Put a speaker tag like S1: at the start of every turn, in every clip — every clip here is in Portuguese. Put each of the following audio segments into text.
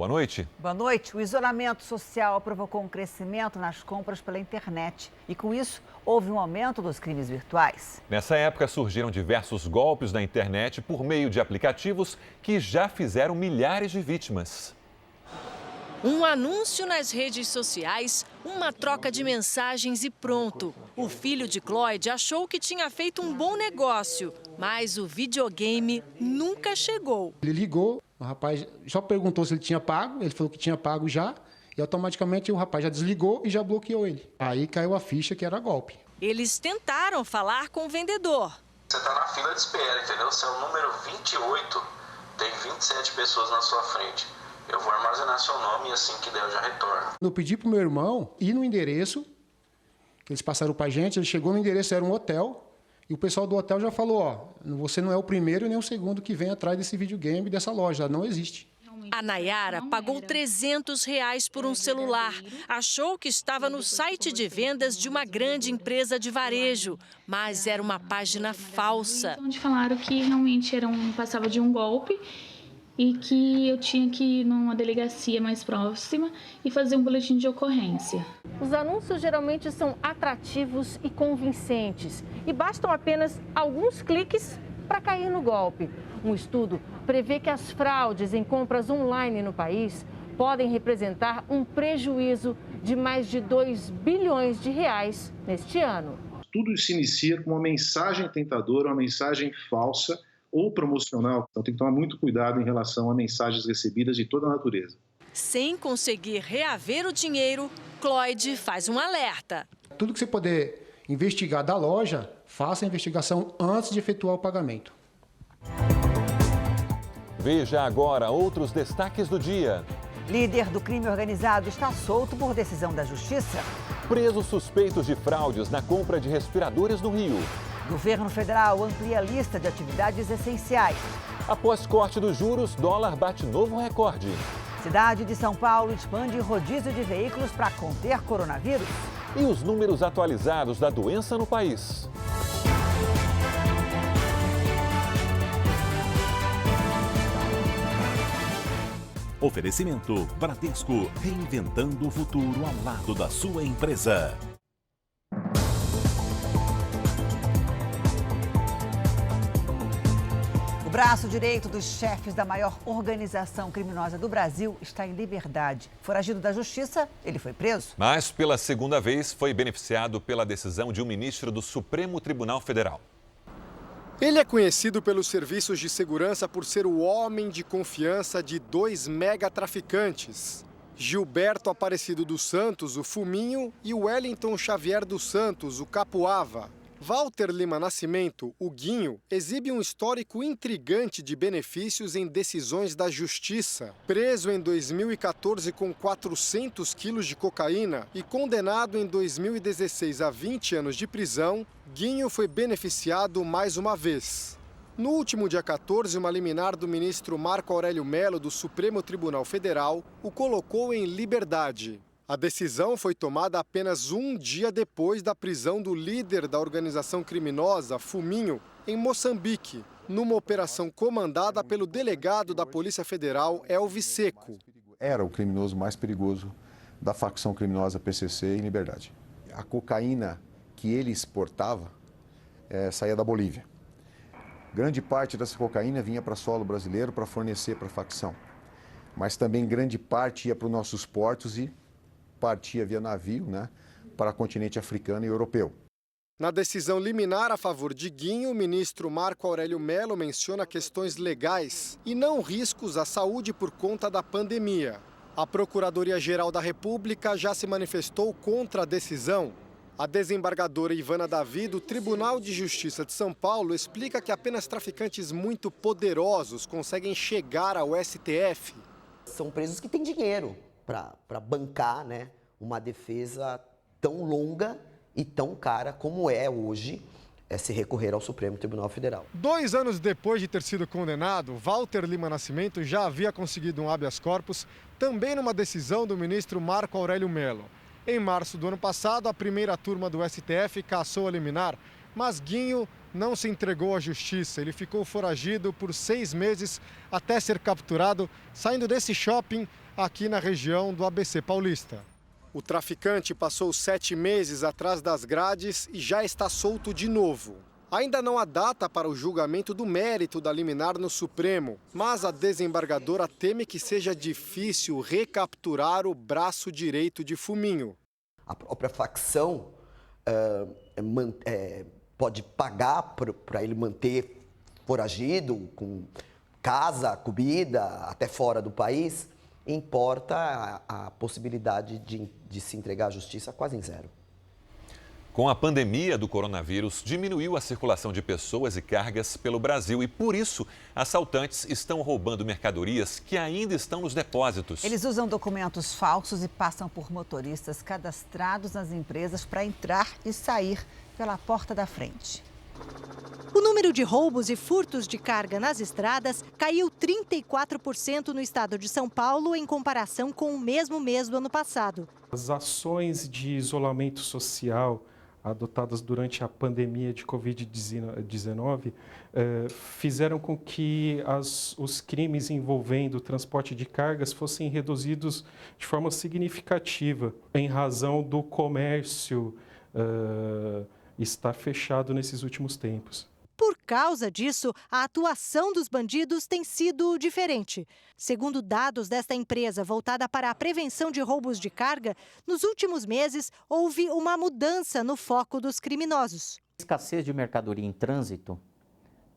S1: Boa noite.
S2: Boa noite. O isolamento social provocou um crescimento nas compras pela internet. E com isso, houve um aumento dos crimes virtuais.
S1: Nessa época, surgiram diversos golpes na internet por meio de aplicativos que já fizeram milhares de vítimas.
S3: Um anúncio nas redes sociais, uma troca de mensagens e pronto. O filho de Cloyd achou que tinha feito um bom negócio, mas o videogame nunca chegou.
S4: Ele ligou, o rapaz só perguntou se ele tinha pago, ele falou que tinha pago já, e automaticamente o rapaz já desligou e já bloqueou ele. Aí caiu a ficha que era golpe.
S3: Eles tentaram falar com o vendedor.
S5: Você está na fila de espera, entendeu? Você é o número 28, tem 27 pessoas na sua frente. Eu vou armazenar seu nome e assim que der eu já retorno.
S4: Eu pedi pro meu irmão ir no endereço, que eles passaram pra gente, ele chegou no endereço, era um hotel, e o pessoal do hotel já falou, ó, você não é o primeiro nem o segundo que vem atrás desse videogame dessa loja, não existe.
S3: A Nayara pagou R$300 por um celular. Achou que estava no site de vendas de uma grande empresa de varejo, mas era uma página falsa.
S6: Onde falaram que realmente passava de um golpe e que eu tinha que ir numa delegacia mais próxima e fazer um boletim de ocorrência.
S7: Os anúncios geralmente são atrativos e convincentes e bastam apenas alguns cliques para cair no golpe. Um estudo prevê que as fraudes em compras online no país podem representar um prejuízo de mais de 2 bilhões de reais neste ano.
S8: Tudo se inicia com uma mensagem tentadora, uma mensagem falsa ou promocional. Então tem que tomar muito cuidado em relação a mensagens recebidas de toda a natureza.
S3: Sem conseguir reaver o dinheiro, Cloyd faz um alerta.
S4: Tudo que você puder investigar da loja, faça a investigação antes de efetuar o pagamento.
S1: Veja agora outros destaques do dia.
S2: Líder do crime organizado está solto por decisão da Justiça.
S1: Presos suspeitos de fraudes na compra de respiradores no Rio.
S2: Governo federal amplia a lista de atividades essenciais.
S1: Após corte dos juros, dólar bate novo recorde.
S2: Cidade de São Paulo expande rodízio de veículos para conter coronavírus.
S1: E os números atualizados da doença no país.
S9: Oferecimento Bradesco, reinventando o futuro ao lado da sua empresa.
S2: O braço direito dos chefes da maior organização criminosa do Brasil está em liberdade. Foragido da Justiça, ele foi preso.
S1: Mas, pela segunda vez, foi beneficiado pela decisão de um ministro do Supremo Tribunal Federal.
S10: Ele é conhecido pelos serviços de segurança por ser o homem de confiança de 2 megatraficantes. Gilberto Aparecido dos Santos, o Fuminho, e Wellington Xavier dos Santos, o Capuava. Walter Lima Nascimento, o Guinho, exibe um histórico intrigante de benefícios em decisões da Justiça. Preso em 2014 com 400 quilos de cocaína e condenado em 2016 a 20 anos de prisão, Guinho foi beneficiado mais uma vez. No último dia 14, uma liminar do ministro Marco Aurélio Mello, do Supremo Tribunal Federal, o colocou em liberdade. A decisão foi tomada apenas um dia depois da prisão do líder da organização criminosa, Fuminho, em Moçambique, numa operação comandada pelo delegado da Polícia Federal, Elvis Seco.
S11: Era o criminoso mais perigoso da facção criminosa PCC em liberdade. A cocaína que ele exportava saía da Bolívia. Grande parte dessa cocaína vinha para solo brasileiro para fornecer para a facção. Mas também grande parte ia para os nossos portos e partia via navio, para o continente africano e europeu.
S10: Na decisão liminar a favor de Guinho, o ministro Marco Aurélio Mello menciona questões legais e não riscos à saúde por conta da pandemia. A Procuradoria-Geral da República já se manifestou contra a decisão. A desembargadora Ivana Davi, do Tribunal de Justiça de São Paulo, explica que apenas traficantes muito poderosos conseguem chegar ao STF.
S12: São presos que têm dinheiro para bancar, uma defesa tão longa e tão cara como é hoje se recorrer ao Supremo Tribunal Federal.
S10: 2 anos depois de ter sido condenado, Walter Lima Nascimento já havia conseguido um habeas corpus, também numa decisão do ministro Marco Aurélio Mello. Em março do ano passado, a primeira turma do STF cassou a liminar, mas Guinho não se entregou à justiça. Ele ficou foragido por 6 meses até ser capturado, saindo desse shopping aqui na região do ABC Paulista. O traficante passou 7 meses atrás das grades e já está solto de novo. Ainda não há data para o julgamento do mérito da liminar no Supremo, mas a desembargadora teme que seja difícil recapturar o braço direito de Fuminho.
S12: A própria facção pode pagar para ele manter foragido, com casa, comida, até fora do país, importa a possibilidade de se entregar à justiça quase em zero.
S1: Com a pandemia do coronavírus, diminuiu a circulação de pessoas e cargas pelo Brasil e, por isso, assaltantes estão roubando mercadorias que ainda estão nos depósitos.
S2: Eles usam documentos falsos e passam por motoristas cadastrados nas empresas para entrar e sair pela porta da frente.
S13: O número de roubos e furtos de carga nas estradas caiu 34% no estado de São Paulo em comparação com o mesmo mês do ano passado.
S14: As ações de isolamento social adotadas durante a pandemia de Covid-19 fizeram com que os crimes envolvendo o transporte de cargas fossem reduzidos de forma significativa, em razão do comércio estar fechado nesses últimos tempos.
S13: Por causa disso, a atuação dos bandidos tem sido diferente. Segundo dados desta empresa voltada para a prevenção de roubos de carga, nos últimos meses houve uma mudança no foco dos criminosos.
S15: A escassez de mercadoria em trânsito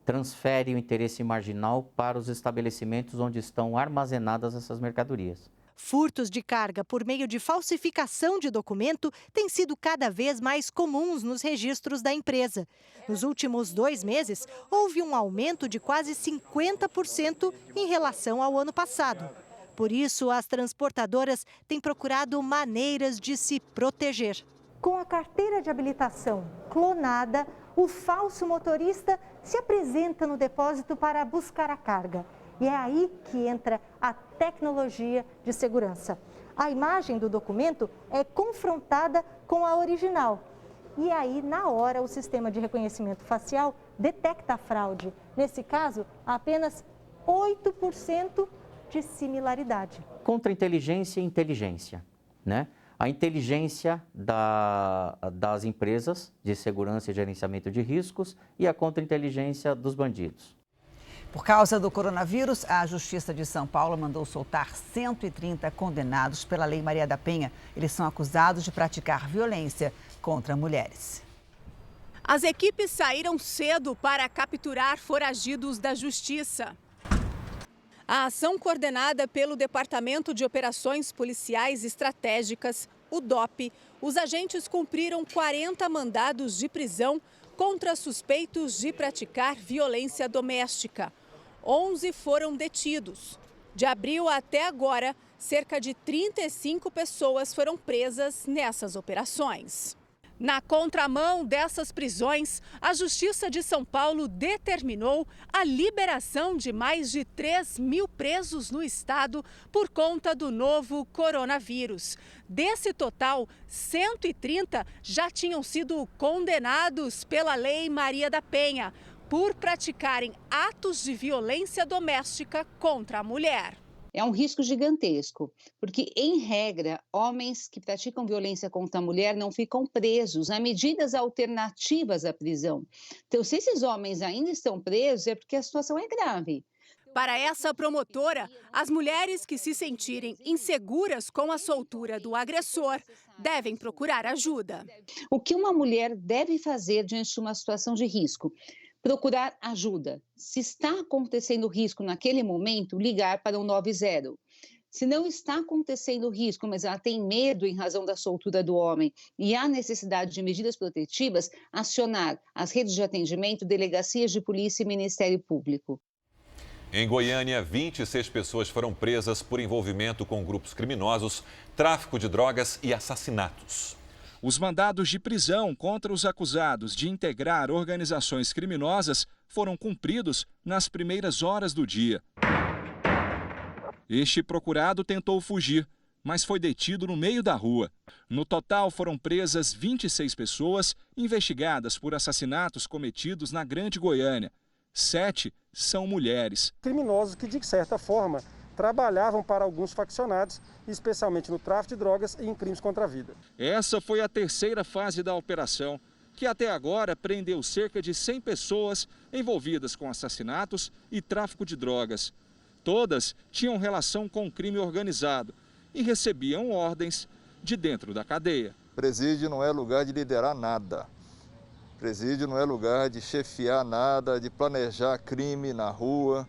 S15: transfere o interesse marginal para os estabelecimentos onde estão armazenadas essas mercadorias.
S13: Furtos de carga por meio de falsificação de documento têm sido cada vez mais comuns nos registros da empresa. Nos últimos 2 meses, houve um aumento de quase 50% em relação ao ano passado. Por isso, as transportadoras têm procurado maneiras de se proteger.
S16: Com a carteira de habilitação clonada, o falso motorista se apresenta no depósito para buscar a carga. E é aí que entra a tecnologia de segurança. A imagem do documento é confrontada com a original. E aí, na hora, o sistema de reconhecimento facial detecta a fraude. Nesse caso, apenas 8% de similaridade.
S15: Contra-inteligência e inteligência, né? A inteligência das empresas de segurança e gerenciamento de riscos e a contra-inteligência dos bandidos.
S2: Por causa do coronavírus, a Justiça de São Paulo mandou soltar 130 condenados pela Lei Maria da Penha. Eles são acusados de praticar violência contra mulheres.
S17: As equipes saíram cedo para capturar foragidos da Justiça. A ação coordenada pelo Departamento de Operações Policiais Estratégicas, o DOP, os agentes cumpriram 40 mandados de prisão contra suspeitos de praticar violência doméstica. 11 foram detidos. De abril até agora, cerca de 35 pessoas foram presas nessas operações. Na contramão dessas prisões, a Justiça de São Paulo determinou a liberação de mais de 3.000 presos no estado por conta do novo coronavírus. Desse total, 130 já tinham sido condenados pela Lei Maria da Penha por praticarem atos de violência doméstica contra a mulher.
S18: É um risco gigantesco, porque, em regra, homens que praticam violência contra a mulher não ficam presos. Há medidas alternativas à prisão. Então, se esses homens ainda estão presos, é porque a situação é grave.
S17: Para essa promotora, as mulheres que se sentirem inseguras com a soltura do agressor devem procurar ajuda.
S18: O que uma mulher deve fazer diante de uma situação de risco? Procurar ajuda. Se está acontecendo risco naquele momento, ligar para o 190. Se não está acontecendo risco, mas ela tem medo em razão da soltura do homem e há necessidade de medidas protetivas, acionar as redes de atendimento, delegacias de polícia e Ministério Público.
S1: Em Goiânia, 26 pessoas foram presas por envolvimento com grupos criminosos, tráfico de drogas e assassinatos.
S19: Os mandados de prisão contra os acusados de integrar organizações criminosas foram cumpridos nas primeiras horas do dia. Este procurado tentou fugir, mas foi detido no meio da rua. No total, foram presas 26 pessoas investigadas por assassinatos cometidos na Grande Goiânia. 7 são mulheres.
S10: Criminosos que, de certa forma, trabalhavam para alguns faccionados, especialmente no tráfico de drogas e em crimes contra a vida.
S19: Essa foi a terceira fase da operação, que até agora prendeu cerca de 100 pessoas envolvidas com assassinatos e tráfico de drogas. Todas tinham relação com o crime organizado e recebiam ordens de dentro da cadeia.
S20: Presídio não é lugar de liderar nada. Presídio não é lugar de chefiar nada, de planejar crime na rua.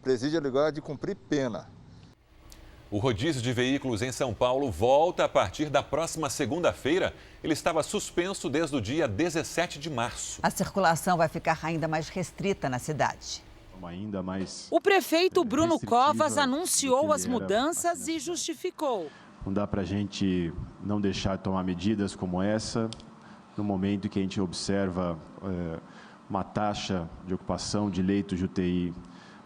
S20: Presídio é lugar de cumprir pena.
S1: O rodízio de veículos em São Paulo volta a partir da próxima segunda-feira. Ele estava suspenso desde o dia 17 de março.
S2: A circulação vai ficar ainda mais restrita na cidade.
S3: O prefeito Bruno Covas anunciou as mudanças e justificou.
S21: Não dá para a gente não deixar de tomar medidas como essa, no momento que a gente observa uma taxa de ocupação de leitos de UTI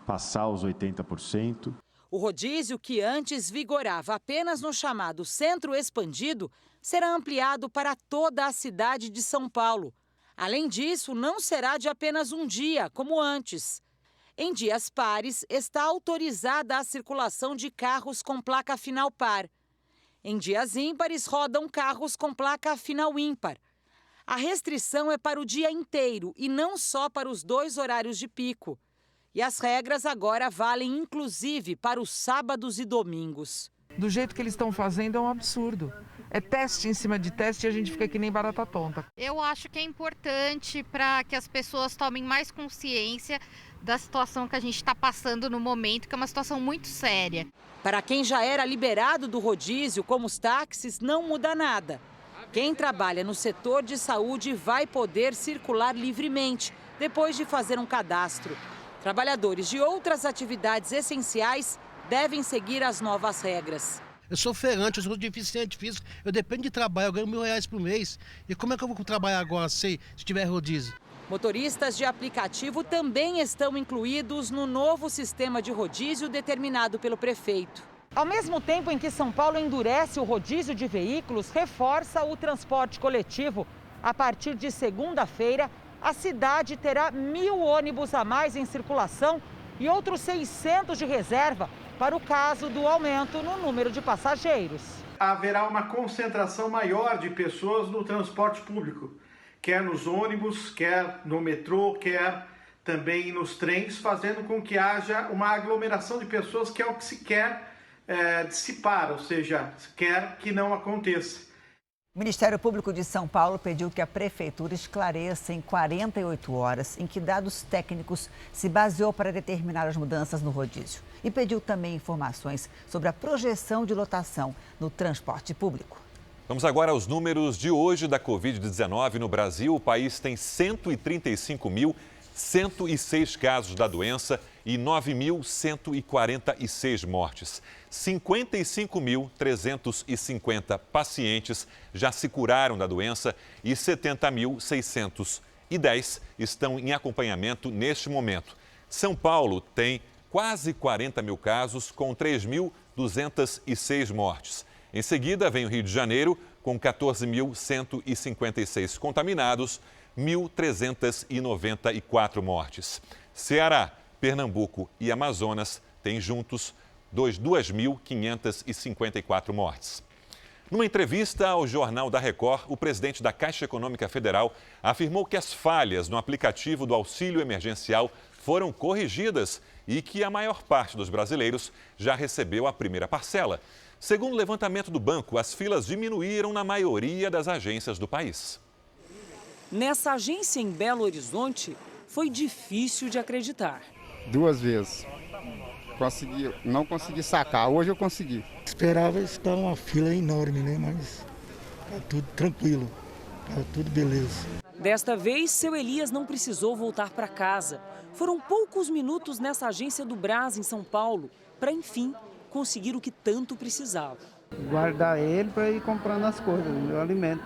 S21: passar os 80%.
S3: O rodízio, que antes vigorava apenas no chamado Centro Expandido, será ampliado para toda a cidade de São Paulo. Além disso, não será de apenas um dia, como antes. Em dias pares, está autorizada a circulação de carros com placa final par. Em dias ímpares, rodam carros com placa final ímpar. A restrição é para o dia inteiro e não só para os 2 horários de pico. E as regras agora valem inclusive para os sábados e domingos.
S22: Do jeito que eles estão fazendo é um absurdo. É teste em cima de teste e a gente fica que nem barata tonta.
S23: Eu acho que é importante para que as pessoas tomem mais consciência da situação que a gente está passando no momento, que é uma situação muito séria.
S3: Para quem já era liberado do rodízio, como os táxis, não muda nada. Quem trabalha no setor de saúde vai poder circular livremente, depois de fazer um cadastro. Trabalhadores de outras atividades essenciais devem seguir as novas regras.
S24: Eu sou feirante, eu sou deficiente físico, eu dependo de trabalho, eu ganho R$1.000 por mês. E como é que eu vou trabalhar agora se tiver rodízio?
S3: Motoristas de aplicativo também estão incluídos no novo sistema de rodízio determinado pelo prefeito. Ao mesmo tempo em que São Paulo endurece o rodízio de veículos, reforça o transporte coletivo. A partir de segunda-feira, a cidade terá 1.000 ônibus a mais em circulação e outros 600 de reserva para o caso do aumento no número de passageiros.
S25: Haverá uma concentração maior de pessoas no transporte público, quer nos ônibus, quer no metrô, quer também nos trens, fazendo com que haja uma aglomeração de pessoas, que é o que se quer dissipar, ou seja, quer que não aconteça.
S2: O Ministério Público de São Paulo pediu que a Prefeitura esclareça em 48 horas em que dados técnicos se baseou para determinar as mudanças no rodízio. E pediu também informações sobre a projeção de lotação no transporte público.
S1: Vamos agora aos números de hoje da Covid-19 no Brasil. O país tem 135.106 casos da doença e 9.146 mortes. 55.350 pacientes já se curaram da doença e 70.610 estão em acompanhamento neste momento. São Paulo tem quase 40 mil casos, com 3.206 mortes. Em seguida, vem o Rio de Janeiro, com 14.156 contaminados, 1.394 mortes. Ceará, Pernambuco e Amazonas têm juntos 2.554 mortes. Numa entrevista ao Jornal da Record, o presidente da Caixa Econômica Federal afirmou que as falhas no aplicativo do auxílio emergencial foram corrigidas e que a maior parte dos brasileiros já recebeu a primeira parcela. Segundo o levantamento do banco, as filas diminuíram na maioria das agências do país.
S3: Nessa agência em Belo Horizonte, foi difícil de acreditar.
S26: 2 vezes. Não consegui sacar, hoje eu consegui.
S27: Esperava estar uma fila enorme, né? Mas tá tudo tranquilo, tá tudo beleza.
S3: Desta vez, seu Elias não precisou voltar para casa. Foram poucos minutos nessa agência do Brás, em São Paulo, para, enfim, conseguir o que tanto precisava.
S27: Guardar ele para ir comprando as coisas, o meu alimento.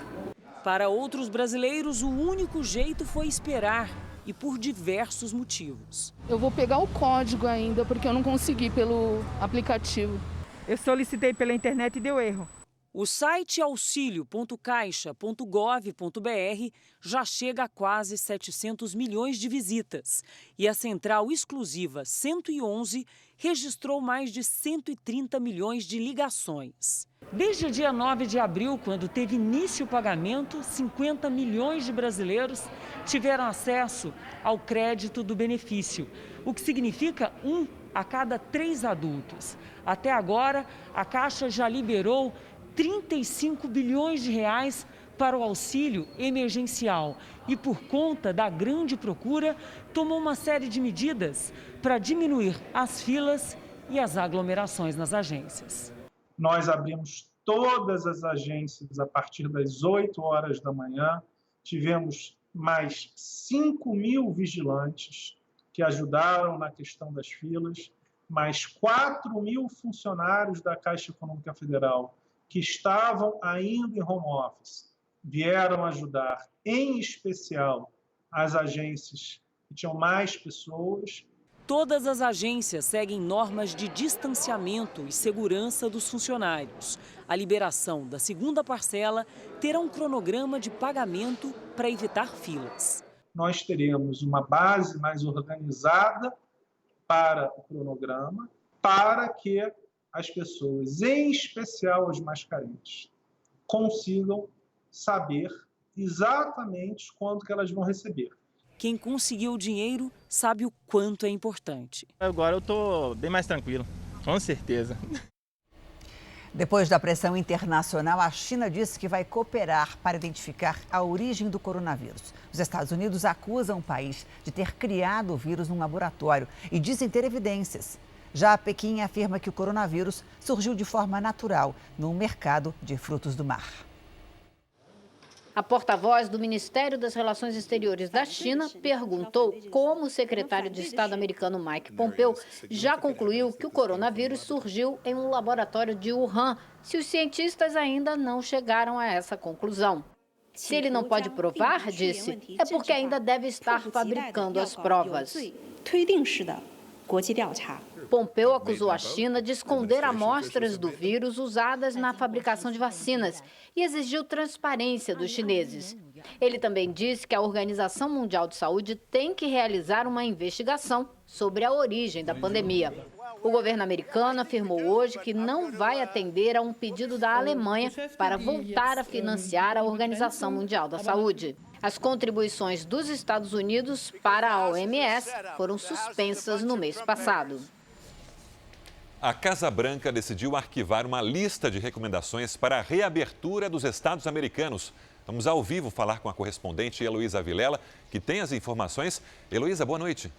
S3: Para outros brasileiros, o único jeito foi esperar. E por diversos motivos.
S6: Eu vou pegar o código ainda, porque eu não consegui pelo aplicativo.
S22: Eu solicitei pela internet e deu erro.
S4: O site auxilio.caixa.gov.br já chega a quase 700 milhões de visitas. E a central exclusiva 111 registrou mais de 130 milhões de ligações. Desde o dia 9 de abril, quando teve início o pagamento, 50 milhões de brasileiros tiveram acesso ao crédito do benefício, o que significa 1 a cada 3 adultos. Até agora, a Caixa já liberou 35 bilhões de reais para o auxílio emergencial e, por conta da grande procura, tomou uma série de medidas para diminuir as filas e as aglomerações nas agências.
S5: Nós abrimos todas as agências a partir das 8 horas da manhã. Tivemos mais 5 mil vigilantes que ajudaram na questão das filas, mais 4 mil funcionários da Caixa Econômica Federal que estavam ainda em home office, vieram ajudar, em especial, as agências que tinham mais pessoas.
S4: Todas as agências seguem normas de distanciamento e segurança dos funcionários. A liberação da segunda parcela terá um cronograma de pagamento para evitar filas.
S5: Nós teremos uma base mais organizada para o cronograma, para que as pessoas, em especial as mais carentes, consigam saber exatamente quanto que elas vão receber.
S4: Quem conseguiu o dinheiro sabe o quanto é importante.
S7: Agora eu estou bem mais tranquilo, com certeza.
S2: Depois da pressão internacional, a China disse que vai cooperar para identificar a origem do coronavírus. Os Estados Unidos acusam o país de ter criado o vírus num laboratório e dizem ter evidências. Já Pequim afirma que o coronavírus surgiu de forma natural no mercado de frutos do mar.
S8: A porta-voz do Ministério das Relações Exteriores da China perguntou como o secretário de Estado americano Mike Pompeo já concluiu que o coronavírus surgiu em um laboratório de Wuhan, se os cientistas ainda não chegaram a essa conclusão. Se ele não pode provar, disse, é porque ainda deve estar fabricando as provas. Pompeo acusou a China de esconder amostras do vírus usadas na fabricação de vacinas e exigiu transparência dos chineses. Ele também disse que a Organização Mundial de Saúde tem que realizar uma investigação sobre a origem da pandemia. O governo americano afirmou hoje que não vai atender a um pedido da Alemanha para voltar a financiar a Organização Mundial da Saúde. As contribuições dos Estados Unidos para a OMS foram suspensas no mês passado.
S1: A Casa Branca decidiu arquivar uma lista de recomendações para a reabertura dos estados americanos. Vamos ao vivo falar com a correspondente Heloísa Vilela, que tem as informações. Heloísa, boa noite.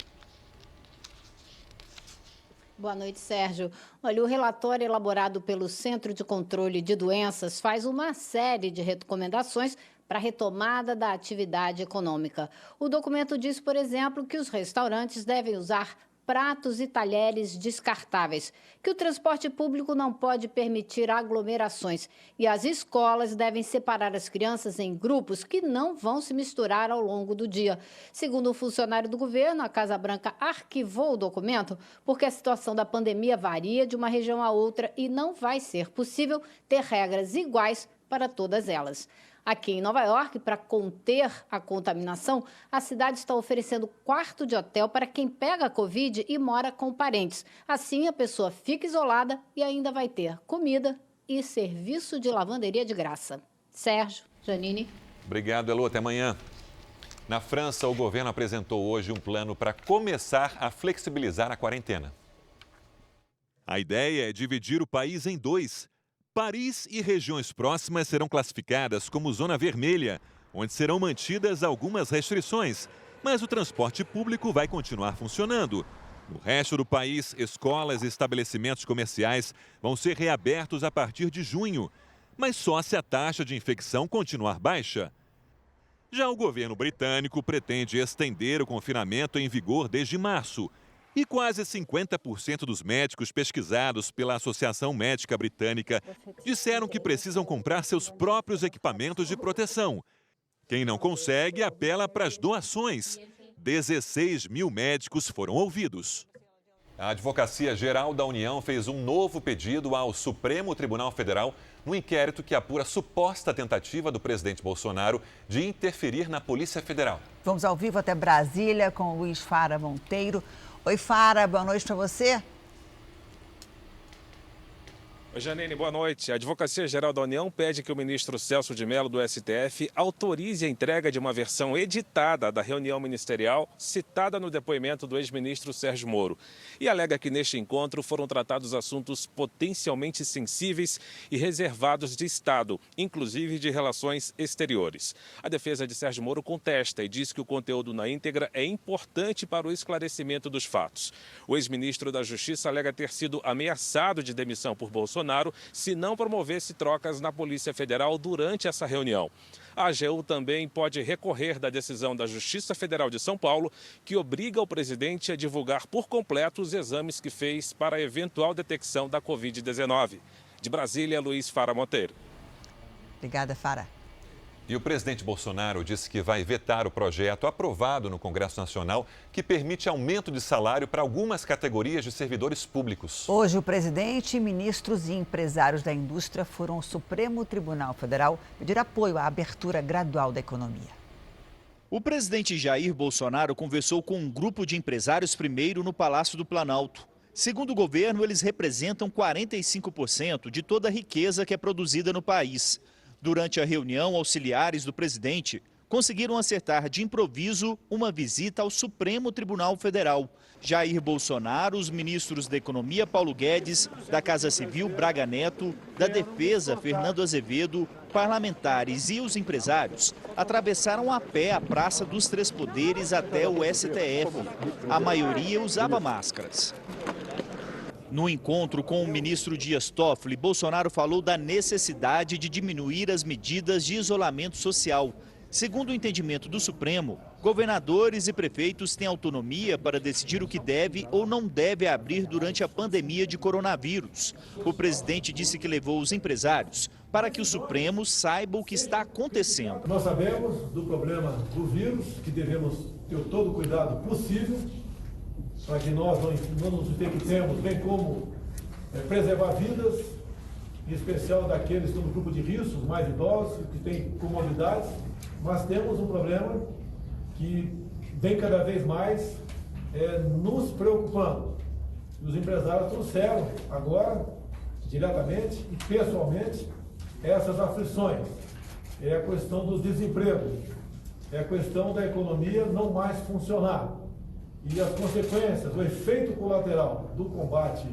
S8: Boa noite, Sérgio. Olha, o relatório elaborado pelo Centro de Controle de Doenças faz uma série de recomendações para a retomada da atividade econômica. O documento diz, por exemplo, que os restaurantes devem usar pratos e talheres descartáveis, que o transporte público não pode permitir aglomerações e as escolas devem separar as crianças em grupos que não vão se misturar ao longo do dia. Segundo um funcionário do governo, a Casa Branca arquivou o documento porque a situação da pandemia varia de uma região a outra e não vai ser possível ter regras iguais para todas elas. Aqui em Nova York, para conter a contaminação, a cidade está oferecendo quarto de hotel para quem pega a Covid e mora com parentes. Assim, a pessoa fica isolada e ainda vai ter comida e serviço de lavanderia de graça. Sérgio, Janine.
S1: Obrigado, Elô. Até amanhã. Na França, o governo apresentou hoje um plano para começar a flexibilizar a quarentena. A ideia é dividir o país em dois. Paris e regiões próximas serão classificadas como zona vermelha, onde serão mantidas algumas restrições, mas o transporte público vai continuar funcionando. No resto do país, escolas e estabelecimentos comerciais vão ser reabertos a partir de junho, mas só se a taxa de infecção continuar baixa. Já o governo britânico pretende estender o confinamento em vigor desde março. E quase 50% dos médicos pesquisados pela Associação Médica Britânica disseram que precisam comprar seus próprios equipamentos de proteção. Quem não consegue apela para as doações. 16 mil médicos foram ouvidos. A Advocacia Geral da União fez um novo pedido ao Supremo Tribunal Federal num inquérito que apura a suposta tentativa do presidente Bolsonaro de interferir na Polícia Federal.
S2: Vamos ao vivo até Brasília com o Luiz Fara Monteiro. Oi, Fara, boa noite para você.
S9: Oi, Janine, boa noite. A Advocacia Geral da União pede que o ministro Celso de Mello, do STF, autorize a entrega de uma versão editada da reunião ministerial citada no depoimento do ex-ministro Sérgio Moro. E alega que neste encontro foram tratados assuntos potencialmente sensíveis e reservados de Estado, inclusive de relações exteriores. A defesa de Sérgio Moro contesta e diz que o conteúdo na íntegra é importante para o esclarecimento dos fatos. O ex-ministro da Justiça alega ter sido ameaçado de demissão por Bolsonaro se não promovesse trocas na Polícia Federal durante essa reunião. A AGU também pode recorrer da decisão da Justiça Federal de São Paulo, que obriga o presidente a divulgar por completo os exames que fez para a eventual detecção da Covid-19. De Brasília, Luiz Fara Monteiro.
S2: Obrigada, Fara.
S1: E o presidente Bolsonaro disse que vai vetar o projeto aprovado no Congresso Nacional que permite aumento de salário para algumas categorias de servidores públicos.
S2: Hoje, o presidente, ministros e empresários da indústria foram ao Supremo Tribunal Federal pedir apoio à abertura gradual da economia.
S11: O presidente Jair Bolsonaro conversou com um grupo de empresários primeiro no Palácio do Planalto. Segundo o governo, eles representam 45% de toda a riqueza que é produzida no país. Durante a reunião, auxiliares do presidente conseguiram acertar de improviso uma visita ao Supremo Tribunal Federal. Jair Bolsonaro, os ministros da Economia, Paulo Guedes, da Casa Civil, Braga Neto, da Defesa, Fernando Azevedo, parlamentares e os empresários atravessaram a pé a Praça dos Três Poderes até o STF. A maioria usava máscaras. No encontro com o ministro Dias Toffoli, Bolsonaro falou da necessidade de diminuir as medidas de isolamento social. Segundo o entendimento do Supremo, governadores e prefeitos têm autonomia para decidir o que deve ou não deve abrir durante a pandemia de coronavírus. O presidente disse que levou os empresários para que o Supremo saiba o que está acontecendo.
S12: Nós sabemos do problema do vírus, que devemos ter todo o cuidado possível para que nós não nos infectemos, bem como preservar vidas, em especial daqueles que estão no grupo de risco, os mais idosos, que têm comorbidades. Mas temos um problema que vem cada vez mais nos preocupando. Os empresários trouxeram agora, diretamente e pessoalmente, essas aflições. É a questão do desemprego, é a questão da economia não mais funcionar. E as consequências, o efeito colateral do combate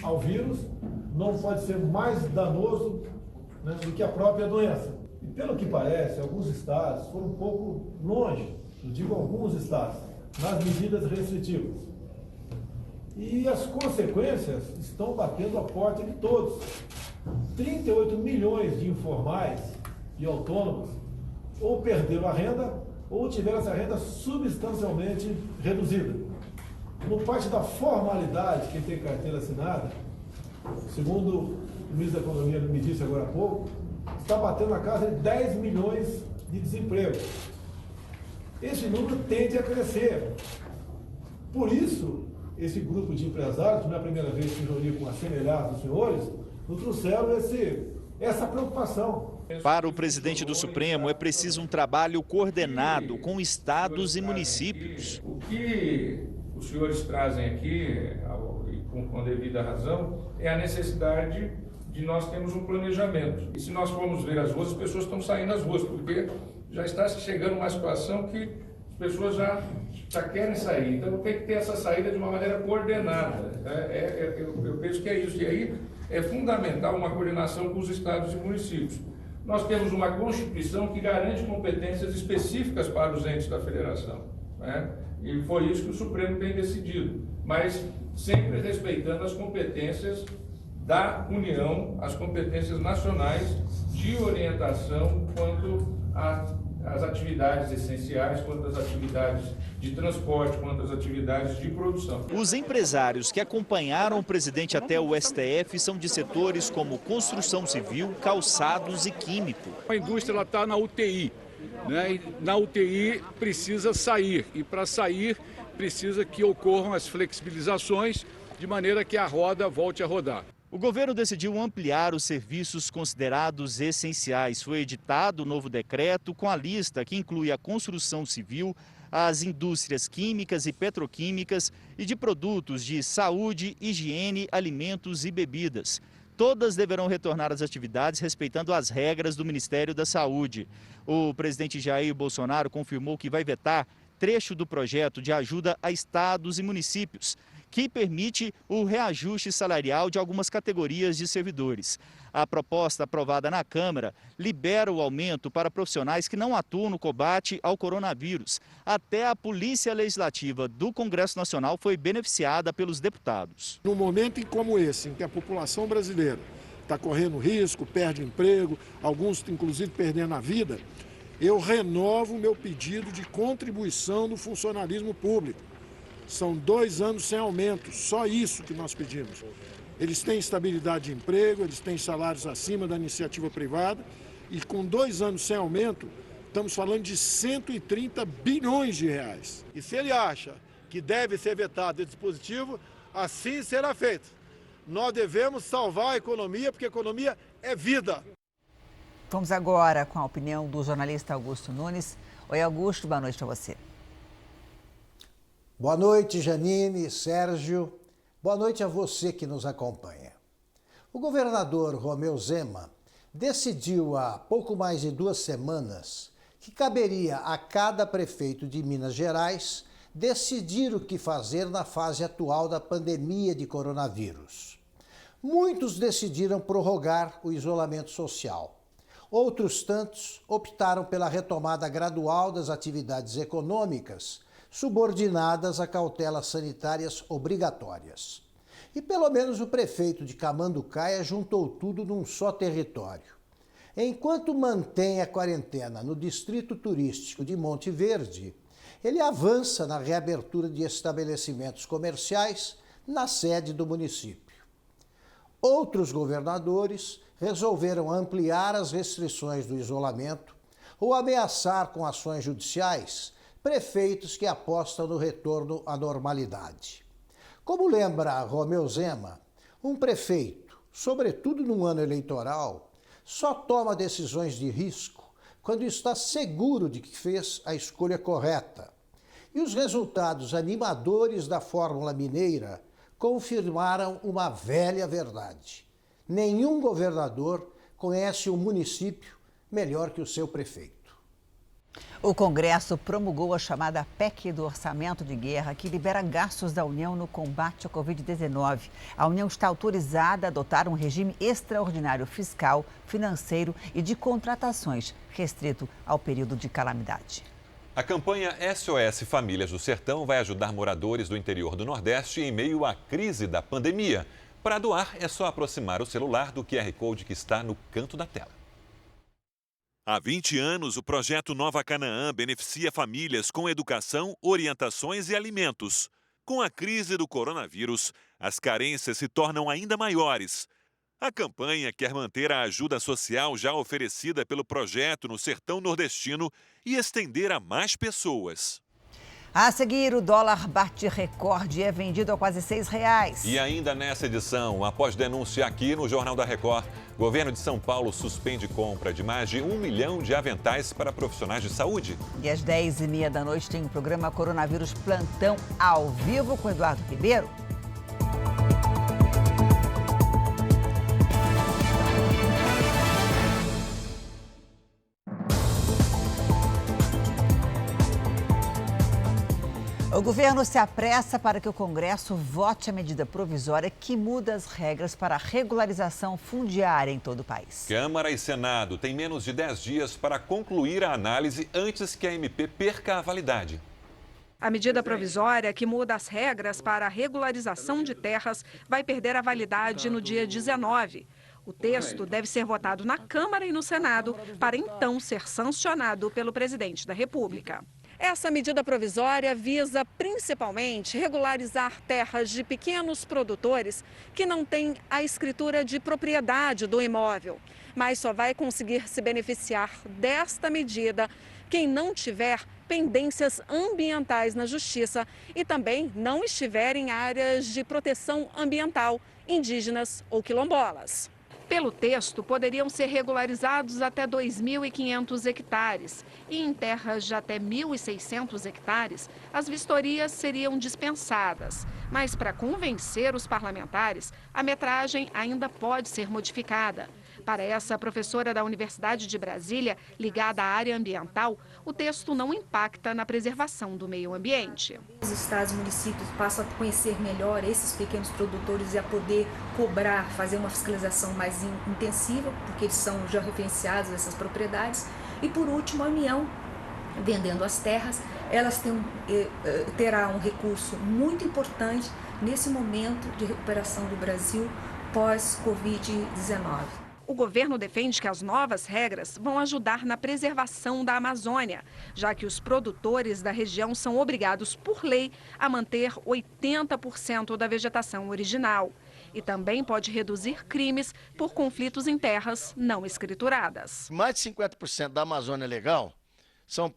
S12: ao vírus não pode ser mais danoso, né, do que a própria doença. E pelo que parece, alguns estados foram um pouco longe, eu digo alguns estados, nas medidas restritivas. E as consequências estão batendo a porta de todos. 38 milhões de informais e autônomos ou perderam a renda ou tiveram essa renda substancialmente reduzida. No parte da formalidade, quem tem carteira assinada, segundo o ministro da Economia me disse agora há pouco, está batendo na casa de 10 milhões de desemprego. Esse número tende a crescer. Por isso, esse grupo de empresários, não é a primeira vez que se reuniu com a semelhança dos senhores, nos trouxeram essa preocupação.
S11: Para o presidente do Supremo, é preciso um trabalho coordenado com estados e municípios.
S13: O que os senhores trazem aqui, com devida razão, é a necessidade de nós termos um planejamento. E se nós formos ver as ruas, as pessoas estão saindo às ruas, porque já está chegando uma situação que as pessoas já querem sair. Então tem que ter essa saída de uma maneira coordenada. Eu penso que é isso. E aí é fundamental uma coordenação com os estados e municípios. Nós temos uma Constituição que garante competências específicas para os entes da federação, né? E foi isso que o Supremo tem decidido, mas sempre respeitando as competências da União, as competências nacionais de orientação quanto às atividades essenciais, quanto às atividades de transporte, quanto às atividades de produção.
S11: Os empresários que acompanharam o presidente até o STF são de setores como construção civil, calçados e químico.
S14: A indústria está na UTI, né? E na UTI precisa sair, e para sair precisa que ocorram as flexibilizações de maneira que a roda volte a rodar.
S11: O governo decidiu ampliar os serviços considerados essenciais. Foi editado o novo decreto com a lista que inclui a construção civil, as indústrias químicas e petroquímicas e de produtos de saúde, higiene, alimentos e bebidas. Todas deverão retornar às atividades respeitando as regras do Ministério da Saúde. O presidente Jair Bolsonaro confirmou que vai vetar trecho do projeto de ajuda a estados e municípios, que permite o reajuste salarial de algumas categorias de servidores. A proposta aprovada na Câmara libera o aumento para profissionais que não atuam no combate ao coronavírus. Até a Polícia Legislativa do Congresso Nacional foi beneficiada pelos deputados.
S10: Num momento como esse, em que a população brasileira está correndo risco, perde emprego, alguns inclusive perdendo a vida, eu renovo o meu pedido de contribuição do funcionalismo público. São 2 anos sem aumento, só isso que nós pedimos. Eles têm estabilidade de emprego, eles têm salários acima da iniciativa privada e com 2 anos sem aumento, estamos falando de 130 bilhões de reais.
S12: E se ele acha que deve ser vetado esse dispositivo, assim será feito. Nós devemos salvar a economia, porque a economia é vida.
S2: Vamos agora com a opinião do jornalista Augusto Nunes. Oi, Augusto, boa noite para você.
S15: Boa noite, Janine, Sérgio. Boa noite a você que nos acompanha. O governador Romeu Zema decidiu há pouco mais de 2 semanas que caberia a cada prefeito de Minas Gerais decidir o que fazer na fase atual da pandemia de coronavírus. Muitos decidiram prorrogar o isolamento social. Outros tantos optaram pela retomada gradual das atividades econômicas, subordinadas a cautelas sanitárias obrigatórias. E pelo menos o prefeito de Camanducaia juntou tudo num só território. Enquanto mantém a quarentena no distrito turístico de Monte Verde, ele avança na reabertura de estabelecimentos comerciais na sede do município. Outros governadores resolveram ampliar as restrições do isolamento ou ameaçar com ações judiciais prefeitos que apostam no retorno à normalidade. Como lembra Romeu Zema, um prefeito, sobretudo num ano eleitoral, só toma decisões de risco quando está seguro de que fez a escolha correta. E os resultados animadores da Fórmula Mineira confirmaram uma velha verdade. Nenhum governador conhece o município melhor que o seu prefeito.
S2: O Congresso promulgou a chamada PEC do Orçamento de Guerra, que libera gastos da União no combate à Covid-19. A União está autorizada a adotar um regime extraordinário fiscal, financeiro e de contratações, restrito ao período de calamidade.
S1: A campanha SOS Famílias do Sertão vai ajudar moradores do interior do Nordeste em meio à crise da pandemia. Para doar, é só aproximar o celular do QR Code que está no canto da tela. Há 20 anos, o projeto Nova Canaã beneficia famílias com educação, orientações e alimentos. Com a crise do coronavírus, as carências se tornam ainda maiores. A campanha quer manter a ajuda social já oferecida pelo projeto no sertão nordestino e estender a mais pessoas.
S2: A seguir, o dólar bate recorde e é vendido a quase R$6.
S1: E ainda nessa edição, após denúncia aqui no Jornal da Record, o governo de São Paulo suspende compra de mais de 1 milhão de aventais para profissionais de saúde.
S2: E às 10h30 da noite tem o programa Coronavírus Plantão ao vivo com Eduardo Ribeiro. O governo se apressa para que o Congresso vote a medida provisória que muda as regras para a regularização fundiária em todo o país.
S1: Câmara e Senado têm menos de 10 dias para concluir a análise antes que a MP perca a validade.
S16: A medida provisória que muda as regras para a regularização de terras vai perder a validade no dia 19. O texto deve ser votado na Câmara e no Senado para então ser sancionado pelo presidente da República. Essa medida provisória visa principalmente regularizar terras de pequenos produtores que não têm a escritura de propriedade do imóvel, mas só vai conseguir se beneficiar desta medida quem não tiver pendências ambientais na Justiça e também não estiver em áreas de proteção ambiental, indígenas ou quilombolas. Pelo texto, poderiam ser regularizados até 2.500 hectares e em terras de até 1.600 hectares, as vistorias seriam dispensadas. Mas para convencer os parlamentares, a metragem ainda pode ser modificada. Para essa professora da Universidade de Brasília, ligada à área ambiental, o texto não impacta na preservação do meio ambiente.
S17: Os estados e municípios passam a conhecer melhor esses pequenos produtores e a poder cobrar, fazer uma fiscalização mais intensiva, porque eles são já referenciados a essas propriedades. E por último, a União, vendendo as terras, elas terá um recurso muito importante nesse momento de recuperação do Brasil pós-Covid-19.
S16: O governo defende que as novas regras vão ajudar na preservação da Amazônia, já que os produtores da região são obrigados por lei a manter 80% da vegetação original. E também pode reduzir crimes por conflitos em terras não escrituradas.
S18: Mais de 50% da Amazônia Legal são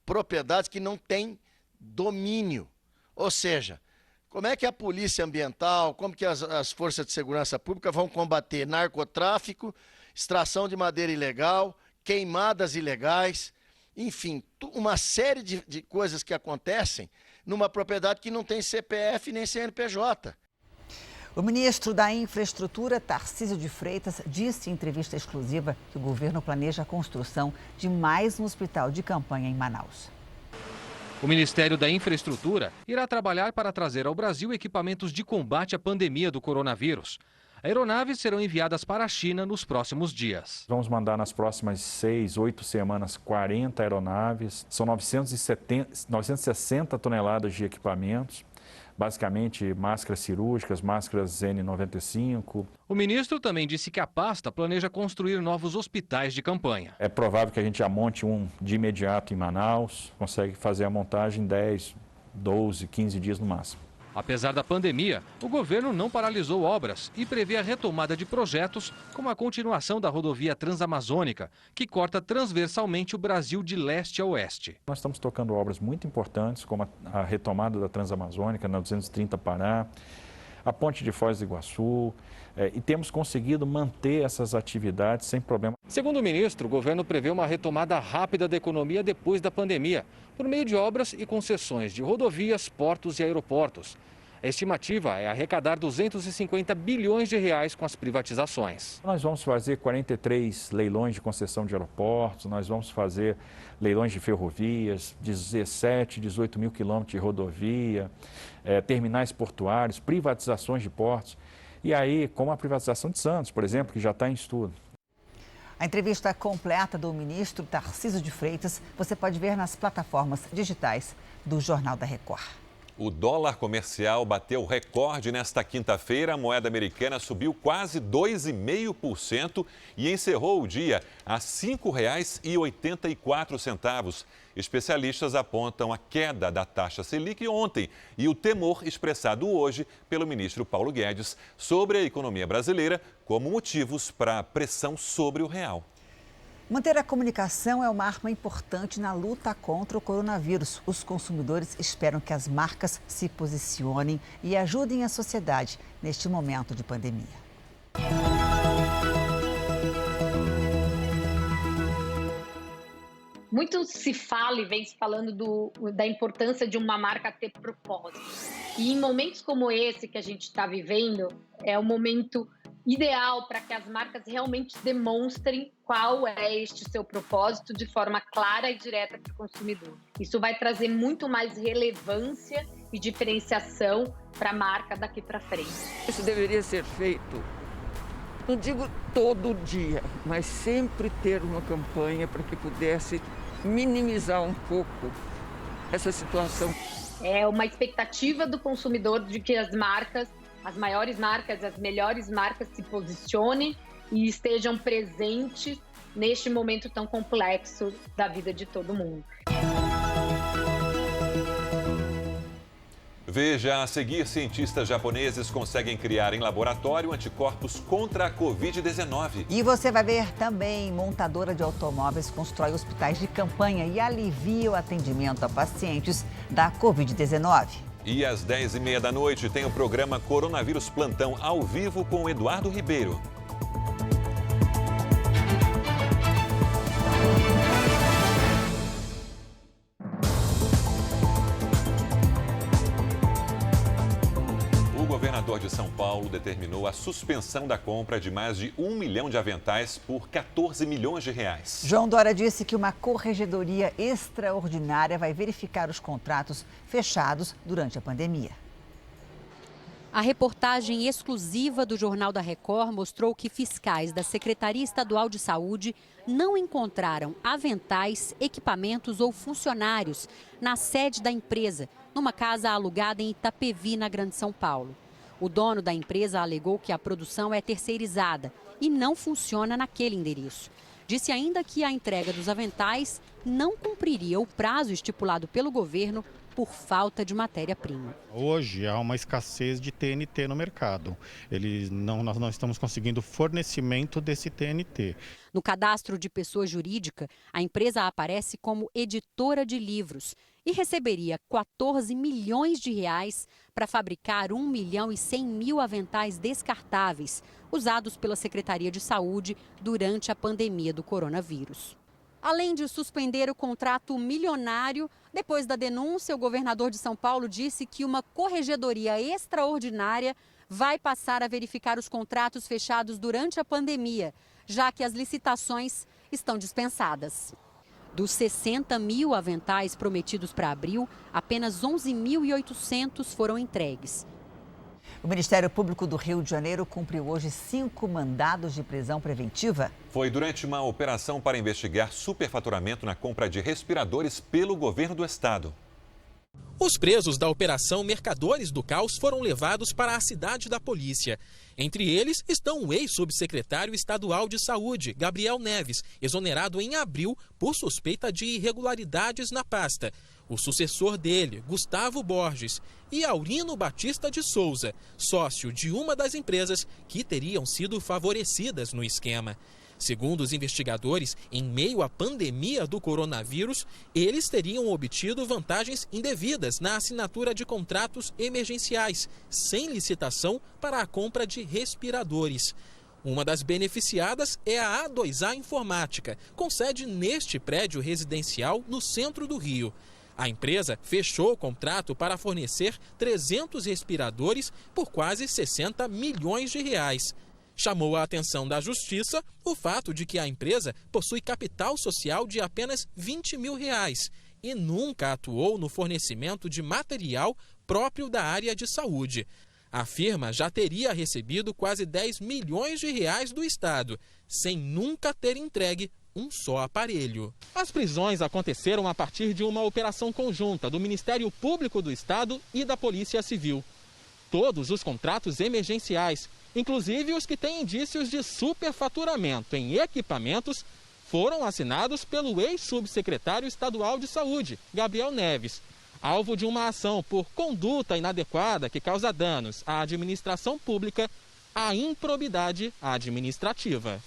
S18: propriedades que não têm domínio, ou seja, como é que a polícia ambiental, como que as forças de segurança pública vão combater narcotráfico, extração de madeira ilegal, queimadas ilegais, enfim, uma série de coisas que acontecem numa propriedade que não tem CPF nem CNPJ.
S2: O ministro da Infraestrutura, Tarcísio de Freitas, disse em entrevista exclusiva que o governo planeja a construção de mais um hospital de campanha em Manaus.
S19: O Ministério da Infraestrutura irá trabalhar para trazer ao Brasil equipamentos de combate à pandemia do coronavírus. Aeronaves serão enviadas para a China nos próximos dias.
S20: Vamos mandar nas próximas 6, 8 semanas 40 aeronaves. São 960 toneladas de equipamentos. Basicamente, máscaras cirúrgicas, máscaras N95.
S19: O ministro também disse que a pasta planeja construir novos hospitais de campanha.
S20: É provável que a gente já monte um de imediato em Manaus, consegue fazer a montagem em 10, 12, 15 dias no máximo.
S19: Apesar da pandemia, o governo não paralisou obras e prevê a retomada de projetos, como a continuação da rodovia Transamazônica, que corta transversalmente o Brasil de leste a oeste.
S20: Nós estamos tocando obras muito importantes, como a retomada da Transamazônica na 230 Pará, a ponte de Foz do Iguaçu, e temos conseguido manter essas atividades sem problema.
S19: Segundo o ministro, o governo prevê uma retomada rápida da economia depois da pandemia, por meio de obras e concessões de rodovias, portos e aeroportos. A estimativa é arrecadar 250 bilhões de reais com as privatizações.
S20: Nós vamos fazer 43 leilões de concessão de aeroportos, nós vamos fazer leilões de ferrovias, 17, 18 mil quilômetros de rodovia, terminais portuários, privatizações de portos. E aí, como a privatização de Santos, por exemplo, que já está em estudo.
S2: A entrevista completa do ministro Tarcísio de Freitas você pode ver nas plataformas digitais do Jornal da Record.
S1: O dólar comercial bateu recorde nesta quinta-feira. A moeda americana subiu quase 2,5% e encerrou o dia a R$ 5,84. Especialistas apontam a queda da taxa Selic ontem e o temor expressado hoje pelo ministro Paulo Guedes sobre a economia brasileira como motivos para a pressão sobre o real.
S2: Manter a comunicação é uma arma importante na luta contra o coronavírus. Os consumidores esperam que as marcas se posicionem e ajudem a sociedade neste momento de pandemia.
S21: Muito se fala e vem se falando da importância de uma marca ter propósito. E em momentos como esse que a gente está vivendo, é o momento ideal para que as marcas realmente demonstrem qual é este seu propósito de forma clara e direta para o consumidor. Isso vai trazer muito mais relevância e diferenciação para a marca daqui para frente.
S23: Isso deveria ser feito, não digo todo dia, mas sempre ter uma campanha para que pudesse minimizar um pouco essa situação.
S21: É uma expectativa do consumidor de que as marcas, as maiores marcas, as melhores marcas se posicionem e estejam presentes neste momento tão complexo da vida de todo mundo.
S1: Veja a seguir, cientistas japoneses conseguem criar em laboratório anticorpos contra a Covid-19.
S2: E você vai ver também, montadora de automóveis constrói hospitais de campanha e alivia o atendimento a pacientes da Covid-19.
S1: E às 10h30 da noite tem o programa Coronavírus Plantão ao vivo com o Eduardo Ribeiro. O governador de São Paulo determinou a suspensão da compra de mais de 1 milhão de aventais por 14 milhões de reais.
S2: João Dória disse que uma corregedoria extraordinária vai verificar os contratos fechados durante a pandemia.
S3: A reportagem exclusiva do Jornal da Record mostrou que fiscais da Secretaria Estadual de Saúde não encontraram aventais, equipamentos ou funcionários na sede da empresa, numa casa alugada em Itapevi, na Grande São Paulo. O dono da empresa alegou que a produção é terceirizada e não funciona naquele endereço. Disse ainda que a entrega dos aventais não cumpriria o prazo estipulado pelo governo por falta de matéria-prima.
S6: Hoje há uma escassez de TNT no mercado. Nós não estamos conseguindo fornecimento desse TNT.
S3: No cadastro de pessoa jurídica, a empresa aparece como editora de livros e receberia 14 milhões de reais para fabricar 1.100.000 aventais descartáveis, usados pela Secretaria de Saúde durante a pandemia do coronavírus. Além de suspender o contrato milionário, depois da denúncia, o governador de São Paulo disse que uma corregedoria extraordinária vai passar a verificar os contratos fechados durante a pandemia, já que as licitações estão dispensadas. Dos 60 mil aventais prometidos para abril, apenas 11.800 foram entregues.
S2: O Ministério Público do Rio de Janeiro cumpriu hoje 5 mandados de prisão preventiva.
S1: Foi durante uma operação para investigar superfaturamento na compra de respiradores pelo governo do estado.
S22: Os presos da Operação Mercadores do Caos foram levados para a cidade da polícia. Entre eles estão o ex-subsecretário estadual de Saúde, Gabriel Neves, exonerado em abril por suspeita de irregularidades na pasta. O sucessor dele, Gustavo Borges, e Aurino Batista de Souza, sócio de uma das empresas que teriam sido favorecidas no esquema. Segundo os investigadores, em meio à pandemia do coronavírus, eles teriam obtido vantagens indevidas na assinatura de contratos emergenciais, sem licitação para a compra de respiradores. Uma das beneficiadas é a A2A Informática, com sede neste prédio residencial no centro do Rio. A empresa fechou o contrato para fornecer 300 respiradores por quase 60 milhões de reais. Chamou a atenção da Justiça o fato de que a empresa possui capital social de apenas 20 mil reais e nunca atuou no fornecimento de material próprio da área de saúde. A firma já teria recebido quase 10 milhões de reais do Estado, sem nunca ter entregue um só aparelho. As prisões aconteceram a partir de uma operação conjunta do Ministério Público do Estado e da Polícia Civil. Todos os contratos emergenciais, inclusive os que têm indícios de superfaturamento em equipamentos, foram assinados pelo ex-subsecretário estadual de Saúde, Gabriel Neves, alvo de uma ação por conduta inadequada que causa danos à administração pública, à improbidade administrativa.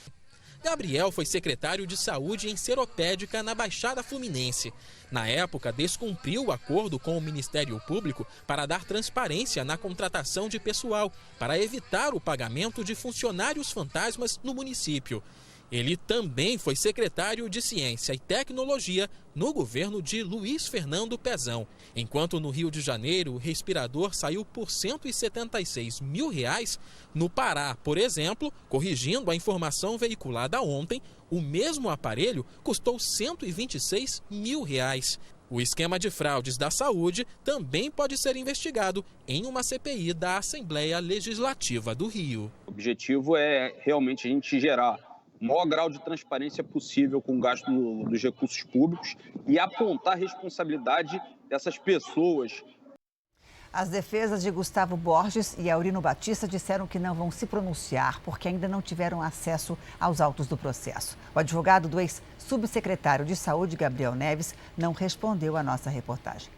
S22: Gabriel foi secretário de Saúde em Seropédica, na Baixada Fluminense. Na época, descumpriu o acordo com o Ministério Público para dar transparência na contratação de pessoal, para evitar o pagamento de funcionários fantasmas no município. Ele também foi secretário de Ciência e Tecnologia no governo de Luiz Fernando Pezão. Enquanto no Rio de Janeiro o respirador saiu por R$ 176 mil, no Pará, por exemplo, corrigindo a informação veiculada ontem, o mesmo aparelho custou R$ 126 mil. O esquema de fraudes da saúde também pode ser investigado em uma CPI da Assembleia Legislativa do Rio.
S24: O objetivo é realmente a gente gerar o maior grau de transparência possível com o gasto dos recursos públicos e apontar a responsabilidade dessas pessoas.
S2: As defesas de Gustavo Borges e Aurino Batista disseram que não vão se pronunciar porque ainda não tiveram acesso aos autos do processo. O advogado do ex-subsecretário de Saúde, Gabriel Neves, não respondeu à nossa reportagem.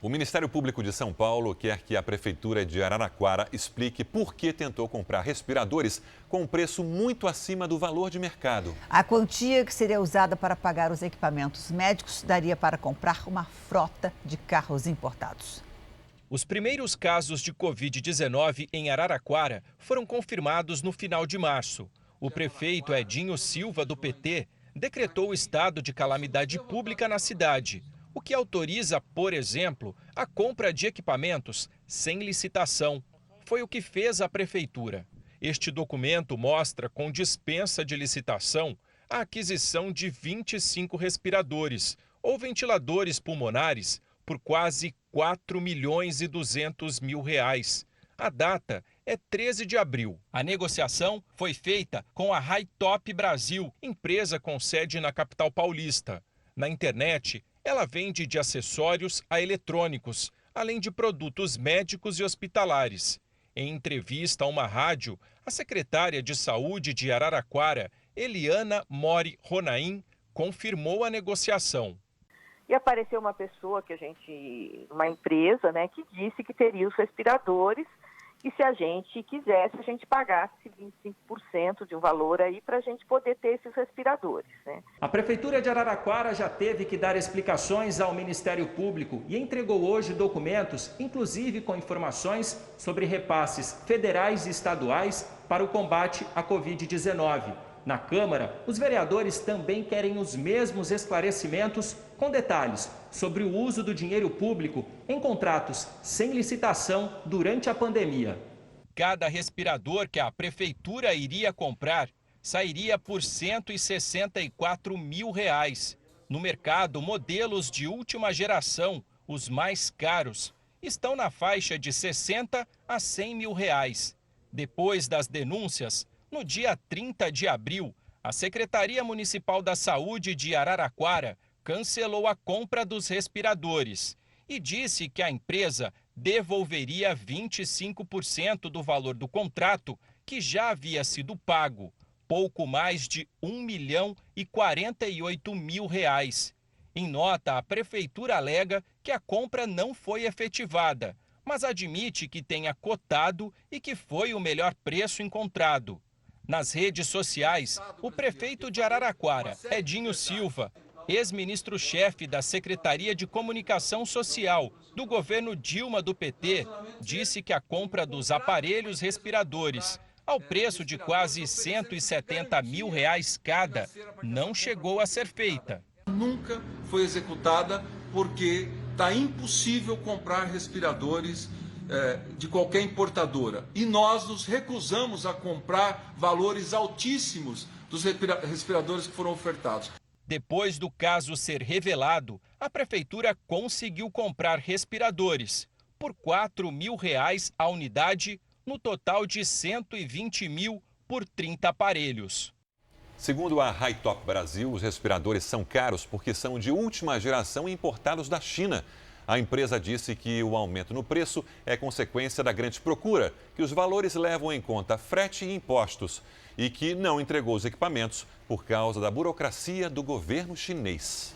S1: O Ministério Público de São Paulo quer que a Prefeitura de Araraquara explique por que tentou comprar respiradores com um preço muito acima do valor de mercado.
S2: A quantia que seria usada para pagar os equipamentos médicos daria para comprar uma frota de carros importados.
S4: Os primeiros casos de Covid-19 em Araraquara foram confirmados no final de março. O prefeito Edinho Silva, do PT, decretou o estado de calamidade pública na cidade, o que autoriza, por exemplo, a compra de equipamentos sem licitação. Foi o que fez a prefeitura. Este documento mostra, com dispensa de licitação, a aquisição de 25 respiradores ou ventiladores pulmonares por quase R$ 4.200.000. A data é 13 de abril. A negociação foi feita com a Hi-Top Brasil, empresa com sede na capital paulista. Na internet, ela vende de acessórios a eletrônicos, além de produtos médicos e hospitalares. Em entrevista a uma rádio, a secretária de Saúde de Araraquara, Eliana Mori Ronaim, confirmou a negociação.
S5: E apareceu uma pessoa uma empresa, que disse que teria os respiradores e se a gente quisesse, a gente pagasse 25% de um valor aí para a gente poder ter esses respiradores,
S7: A Prefeitura de Araraquara já teve que dar explicações ao Ministério Público e entregou hoje documentos, inclusive com informações sobre repasses federais e estaduais para o combate à Covid-19. Na Câmara, os vereadores também querem os mesmos esclarecimentos com detalhes sobre o uso do dinheiro público em contratos sem licitação durante a pandemia.
S4: Cada respirador que a prefeitura iria comprar sairia por R$ 164 mil. No mercado, modelos de última geração, os mais caros, estão na faixa de R$ 60 a R$ 100 mil. Depois das denúncias, no dia 30 de abril, a Secretaria Municipal da Saúde de Araraquara cancelou a compra dos respiradores e disse que a empresa devolveria 25% do valor do contrato que já havia sido pago, pouco mais de R$ 1.048.000. Em nota, a prefeitura alega que a compra não foi efetivada, mas admite que tenha cotado e que foi o melhor preço encontrado. Nas redes sociais, o prefeito de Araraquara, Edinho Silva, ex-ministro-chefe da Secretaria de Comunicação Social do governo Dilma do PT, disse que a compra dos aparelhos respiradores, ao preço de quase R$ 170 mil cada, não chegou a ser feita.
S8: Nunca foi executada porque está impossível comprar respiradores de qualquer importadora. E nós nos recusamos a comprar valores altíssimos dos respiradores que foram ofertados.
S4: Depois do caso ser revelado, a prefeitura conseguiu comprar respiradores por R$ 4 mil a unidade, no total de R$ 120 mil por 30 aparelhos.
S1: Segundo a Hi-Top Brasil, os respiradores são caros porque são de última geração e importados da China. A empresa disse que o aumento no preço é consequência da grande procura, que os valores levam em conta frete e impostos e que não entregou os equipamentos por causa da burocracia do governo chinês.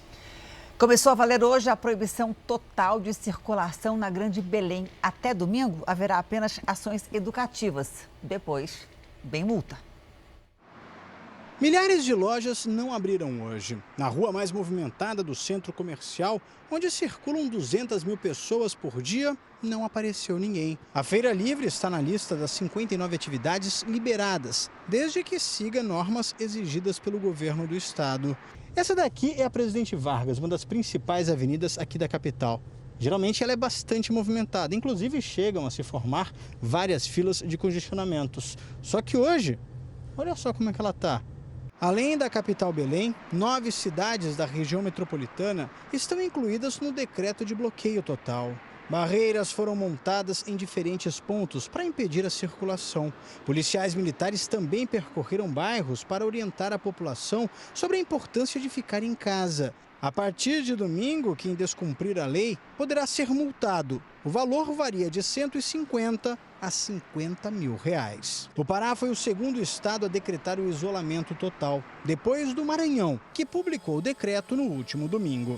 S2: Começou a valer hoje a proibição total de circulação na Grande Belém. Até domingo haverá apenas ações educativas. Depois, vem multa.
S25: Milhares de lojas não abriram hoje. Na rua mais movimentada do centro comercial, onde circulam 200 mil pessoas por dia, não apareceu ninguém. A Feira Livre está na lista das 59 atividades liberadas, desde que siga normas exigidas pelo governo do estado. Essa daqui é a Presidente Vargas, uma das principais avenidas aqui da capital. Geralmente ela é bastante movimentada, inclusive chegam a se formar várias filas de congestionamentos. Só que hoje, olha só como é que ela está. Além da capital Belém, 9 cidades da região metropolitana estão incluídas no decreto de bloqueio total. Barreiras foram montadas em diferentes pontos para impedir a circulação. Policiais militares também percorreram bairros para orientar a população sobre a importância de ficar em casa. A partir de domingo, quem descumprir a lei poderá ser multado. O valor varia de R$ 150 a R$ 50 mil. O Pará foi o segundo estado a decretar o isolamento total, depois do Maranhão, que publicou o decreto no último domingo.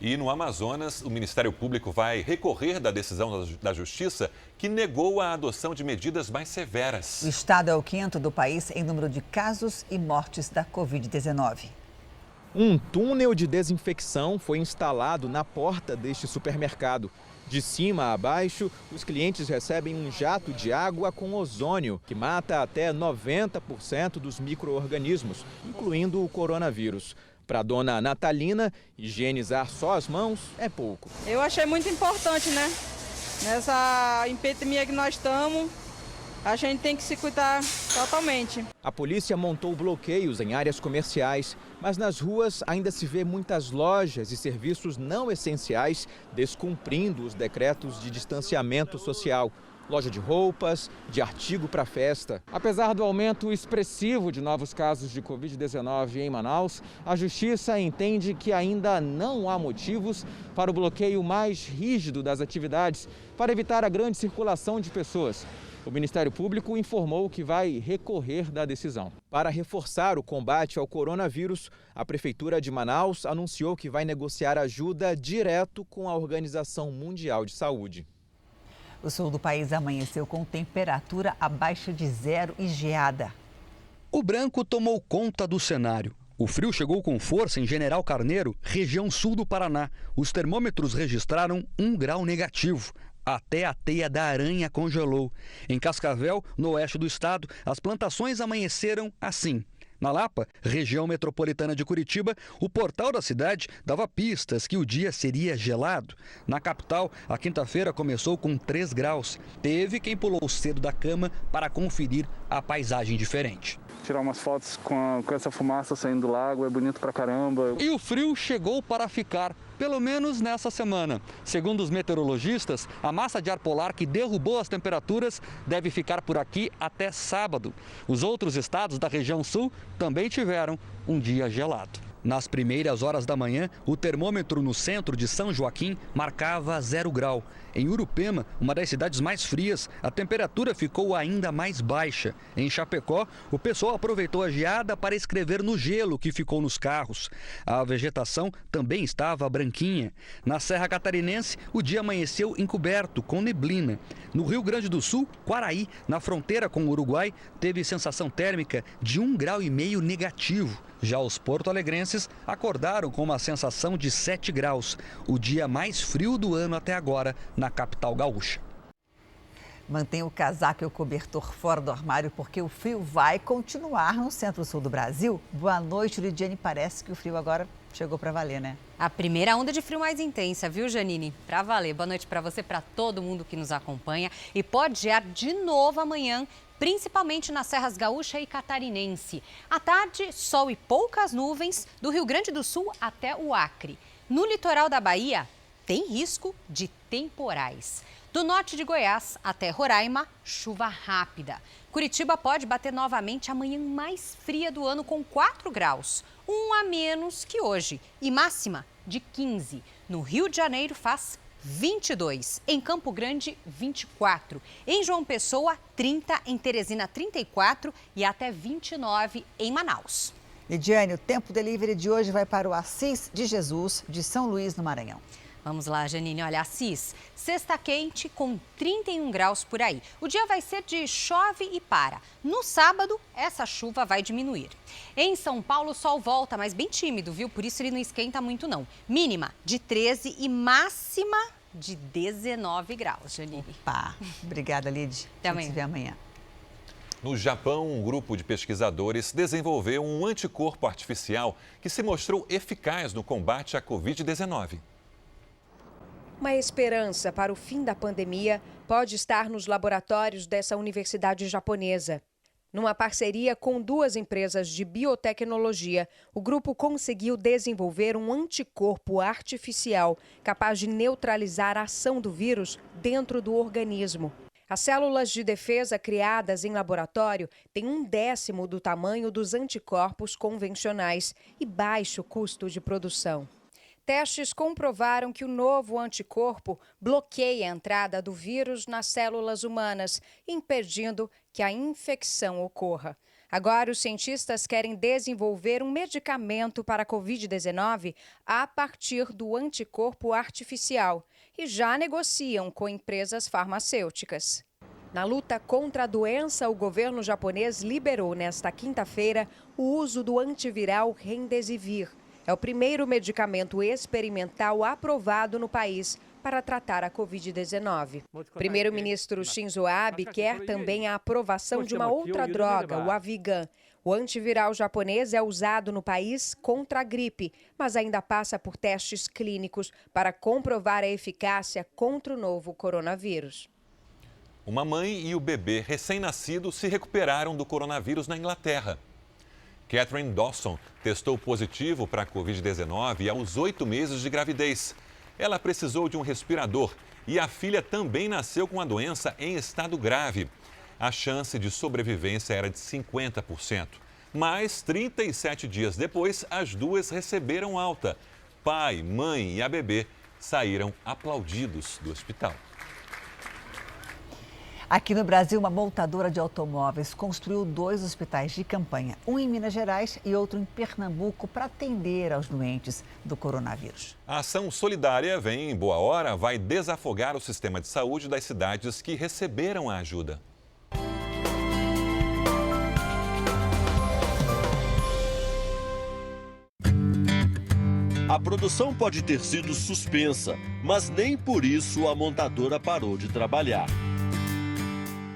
S1: E no Amazonas, o Ministério Público vai recorrer da decisão da Justiça que negou a adoção de medidas mais severas.
S2: O estado é o quinto do país em número de casos e mortes da Covid-19.
S9: Um túnel de desinfecção foi instalado na porta deste supermercado. De cima a baixo, os clientes recebem um jato de água com ozônio, que mata até 90% dos micro-organismos, incluindo o coronavírus. Para a dona Natalina, higienizar só as mãos é pouco.
S10: Eu achei muito importante, né? Nessa epidemia que nós estamos, a gente tem que se cuidar totalmente.
S9: A polícia montou bloqueios em áreas comerciais, mas nas ruas ainda se vê muitas lojas e serviços não essenciais descumprindo os decretos de distanciamento social. Loja de roupas, de artigo para festa. Apesar do aumento expressivo de novos casos de Covid-19 em Manaus, a Justiça entende que ainda não há motivos para o bloqueio mais rígido das atividades para evitar a grande circulação de pessoas. O Ministério Público informou que vai recorrer da decisão. Para reforçar o combate ao coronavírus, a Prefeitura de Manaus anunciou que vai negociar ajuda direto com a Organização Mundial de Saúde.
S2: O sul do país amanheceu com temperatura abaixo de zero e geada.
S11: O branco tomou conta do cenário. O frio chegou com força em General Carneiro, região sul do Paraná. Os termômetros registraram 1 grau negativo. Até a teia da aranha congelou. Em Cascavel, no oeste do estado, as plantações amanheceram assim. Na Lapa, região metropolitana de Curitiba, o portal da cidade dava pistas que o dia seria gelado. Na capital, a quinta-feira começou com 3 graus. Teve quem pulou cedo da cama para conferir a paisagem diferente.
S13: Tirar umas fotos com essa fumaça saindo do lago, é bonito pra caramba.
S11: E o frio chegou para ficar, pelo menos nessa semana. Segundo os meteorologistas, a massa de ar polar que derrubou as temperaturas deve ficar por aqui até sábado. Os outros estados da região sul também tiveram um dia gelado. Nas primeiras horas da manhã, o termômetro no centro de São Joaquim marcava 0 grau. Em Urupema, uma das cidades mais frias, a temperatura ficou ainda mais baixa. Em Chapecó, o pessoal aproveitou a geada para escrever no gelo que ficou nos carros. A vegetação também estava branquinha. Na Serra Catarinense, o dia amanheceu encoberto, com neblina. No Rio Grande do Sul, Quaraí, na fronteira com o Uruguai, teve sensação térmica de 1,5 grau negativo. Já os porto-alegrenses acordaram com uma sensação de 7 graus, o dia mais frio do ano até agora na capital gaúcha.
S2: Mantenha o casaco e o cobertor fora do armário, porque o frio vai continuar no centro-sul do Brasil. Boa noite, Lidiane. Parece que o frio agora chegou para valer, né?
S3: A primeira onda de frio mais intensa, viu, Janine? Para valer. Boa noite para você, para todo mundo que nos acompanha. E pode gear de novo amanhã, principalmente nas serras gaúcha e catarinense. À tarde, sol e poucas nuvens do Rio Grande do Sul até o Acre. No litoral da Bahia, tem risco de temporais. Do norte de Goiás até Roraima, chuva rápida. Curitiba pode bater novamente a manhã mais fria do ano com 4 graus, 1 a menos que hoje, e máxima de 15. No Rio de Janeiro faz 22, em Campo Grande 24, em João Pessoa 30, em Teresina 34 e até 29 em Manaus.
S2: Lidiane, o Tempo Delivery de hoje vai para o Assis de Jesus, de São Luís, no Maranhão.
S3: Vamos lá, Janine. Olha, Assis, sexta quente com 31 graus por aí. O dia vai ser de chove e para. No sábado, essa chuva vai diminuir. Em São Paulo, o sol volta, mas bem tímido, viu? Por isso ele não esquenta muito, não. Mínima de 13 e máxima de 19 graus, Janine.
S2: Opa, obrigada, Lid.
S3: Até amanhã.
S2: A gente se vê amanhã.
S1: No Japão, um grupo de pesquisadores desenvolveu um anticorpo artificial que se mostrou eficaz no combate à Covid-19.
S14: Uma esperança para o fim da pandemia pode estar nos laboratórios dessa universidade japonesa. Numa parceria com 2 empresas de biotecnologia, o grupo conseguiu desenvolver um anticorpo artificial capaz de neutralizar a ação do vírus dentro do organismo. As células de defesa criadas em laboratório têm 1/10 do tamanho dos anticorpos convencionais e baixo custo de produção. Testes comprovaram que o novo anticorpo bloqueia a entrada do vírus nas células humanas, impedindo que a infecção ocorra. Agora, os cientistas querem desenvolver um medicamento para a Covid-19 a partir do anticorpo artificial e já negociam com empresas farmacêuticas. Na luta contra a doença, o governo japonês liberou nesta quinta-feira o uso do antiviral Remdesivir. É o primeiro medicamento experimental aprovado no país para tratar a Covid-19. O primeiro-ministro Shinzo Abe quer também a aprovação de uma outra droga, o Avigan. O antiviral japonês é usado no país contra a gripe, mas ainda passa por testes clínicos para comprovar a eficácia contra o novo coronavírus.
S1: Uma mãe e o bebê recém-nascido se recuperaram do coronavírus na Inglaterra. Catherine Dawson testou positivo para a Covid-19 aos 8 meses de gravidez. Ela precisou de um respirador e a filha também nasceu com a doença em estado grave. A chance de sobrevivência era de 50%. Mas 37 dias depois, as duas receberam alta. Pai, mãe e a bebê saíram aplaudidos do hospital.
S2: Aqui no Brasil, uma montadora de automóveis construiu 2 hospitais de campanha, um em Minas Gerais e outro em Pernambuco, para atender aos doentes do coronavírus.
S1: A ação solidária vem em boa hora, vai desafogar o sistema de saúde das cidades que receberam a ajuda.
S12: A produção pode ter sido suspensa, mas nem por isso a montadora parou de trabalhar.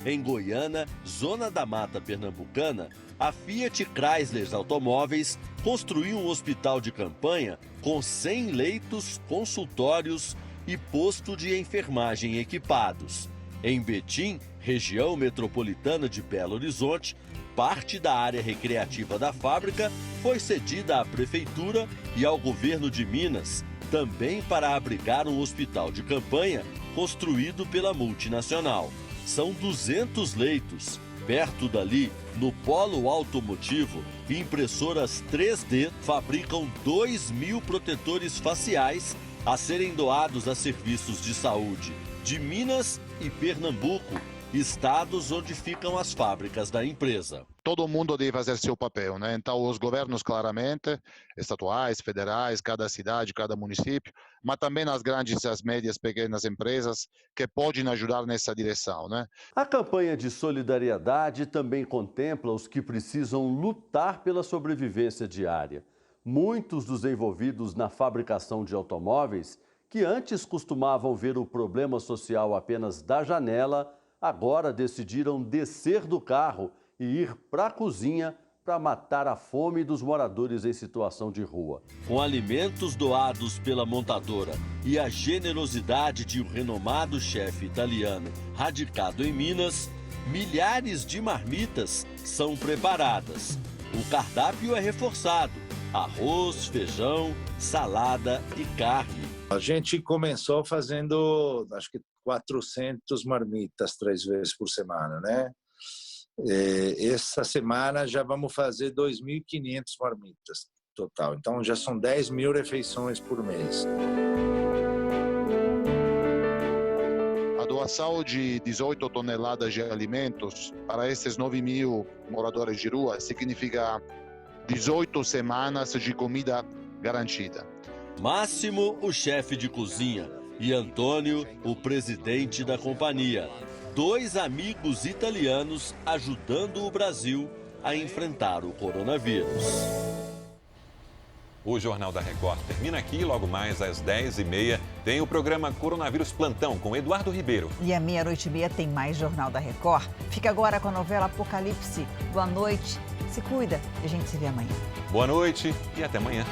S12: Em Goiânia, zona da mata pernambucana, a Fiat Chrysler Automóveis construiu um hospital de campanha com 100 leitos, consultórios e posto de enfermagem equipados. Em Betim, região metropolitana de Belo Horizonte, parte da área recreativa da fábrica foi cedida à prefeitura e ao governo de Minas, também para abrigar um hospital de campanha construído pela multinacional. São 200 leitos. Perto dali, no polo automotivo, impressoras 3D fabricam 2.000 protetores faciais a serem doados a serviços de saúde de Minas e Pernambuco, estados onde ficam as fábricas da empresa.
S15: Todo mundo deve fazer seu papel, né? Então, os governos, claramente, estaduais, federais, cada cidade, cada município, mas também as grandes, as médias, pequenas empresas que podem ajudar nessa direção, né?
S16: A campanha de solidariedade também contempla os que precisam lutar pela sobrevivência diária. Muitos dos envolvidos na fabricação de automóveis, que antes costumavam ver o problema social apenas da janela, agora decidiram descer do carro e ir para a cozinha para matar a fome dos moradores em situação de rua.
S12: Com alimentos doados pela montadora e a generosidade de um renomado chefe italiano radicado em Minas, milhares de marmitas são preparadas. O cardápio é reforçado: arroz, feijão, salada e carne.
S17: A gente começou fazendo, acho que 400 marmitas 3 vezes por semana, né? Essa semana já vamos fazer 2.500 marmitas total. Então já são 10.000 refeições por mês.
S15: A doação de 18 toneladas de alimentos para esses 9.000 moradores de rua significa 18 semanas de comida garantida.
S12: Máximo, o chefe de cozinha, e Antônio, o presidente da companhia. 2 amigos italianos ajudando o Brasil a enfrentar o coronavírus.
S1: O Jornal da Record termina aqui. Logo mais às 10h30 tem o programa Coronavírus Plantão com Eduardo Ribeiro.
S2: E à 00:30 tem mais Jornal da Record. Fica agora com a novela Apocalipse. Boa noite, se cuida e a gente se vê amanhã.
S1: Boa noite e até amanhã.